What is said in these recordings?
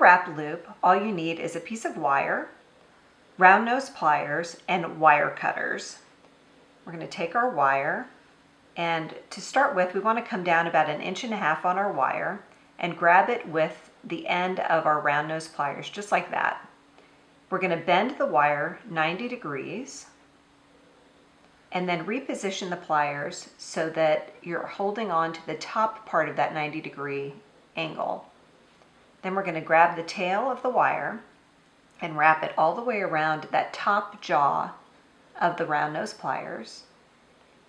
wrapped loop, all you need is a piece of wire, round nose pliers, and wire cutters. We're going to take our wire, and to start with, we want to come down about 1.5 inches on our wire and grab it with the end of our round nose pliers, just like that. We're going to bend the wire 90 degrees and then reposition the pliers so that you're holding on to the top part of that 90-degree angle. Then we're going to grab the tail of the wire and wrap it all the way around that top jaw of the round nose pliers.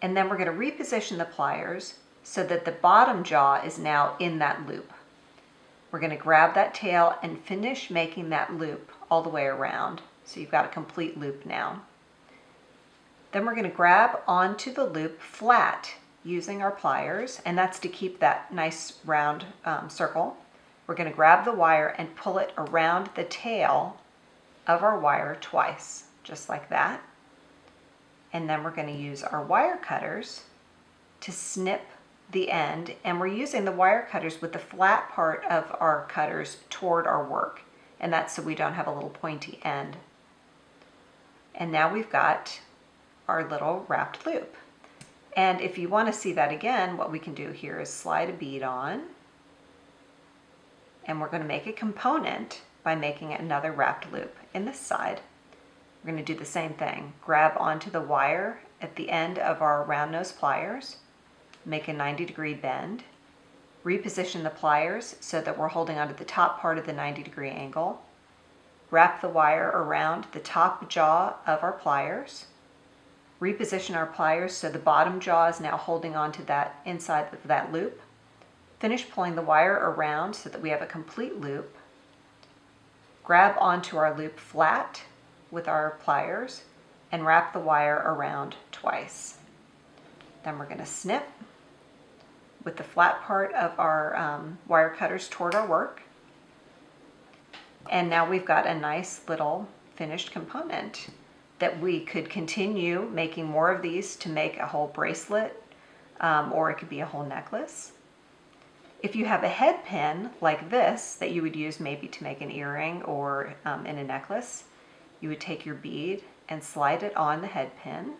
And then we're going to reposition the pliers so that the bottom jaw is now in that loop. We're going to grab that tail and finish making that loop all the way around. So you've got a complete loop now. Then we're going to grab onto the loop flat using our pliers, and that's to keep that nice round circle. We're going to grab the wire and pull it around the tail of our wire twice, just like that. And then we're going to use our wire cutters to snip the end, and we're using the wire cutters with the flat part of our cutters toward our work, and that's so we don't have a little pointy end. And now we've got our little wrapped loop. And if you want to see that again, what we can do here is slide a bead on, and we're going to make a component by making another wrapped loop in this side. We're going to do the same thing. Grab onto the wire at the end of our round nose pliers, make a 90-degree bend, reposition the pliers so that we're holding onto the top part of the 90-degree angle, wrap the wire around the top jaw of our pliers, reposition our pliers so the bottom jaw is now holding onto that inside of that loop, finish pulling the wire around so that we have a complete loop, grab onto our loop flat with our pliers, and wrap the wire around twice. Then we're going to snip with the flat part of our wire cutters toward our work. And now we've got a nice little finished component that we could continue making more of these to make a whole bracelet, or it could be a whole necklace. If you have a head pin like this that you would use maybe to make an earring or in a necklace, you would take your bead and slide it on the head pin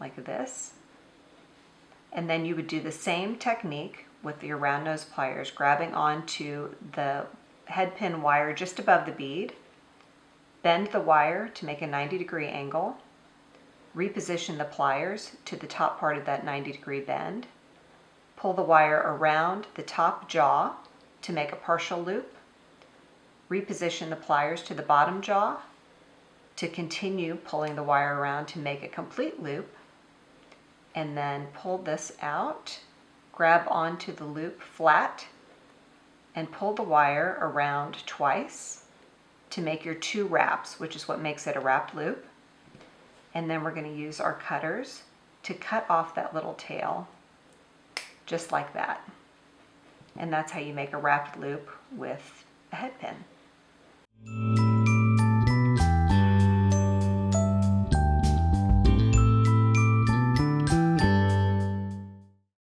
like this. And then you would do the same technique with your round nose pliers, grabbing onto the head pin wire just above the bead, bend the wire to make a 90-degree angle, reposition the pliers to the top part of that 90-degree bend, pull the wire around the top jaw to make a partial loop, reposition the pliers to the bottom jaw to continue pulling the wire around to make a complete loop, and then pull this out, grab onto the loop flat, and pull the wire around twice to make your 2 wraps, which is what makes it a wrapped loop. And then we're going to use our cutters to cut off that little tail, just like that. And that's how you make a wrapped loop with a head pin.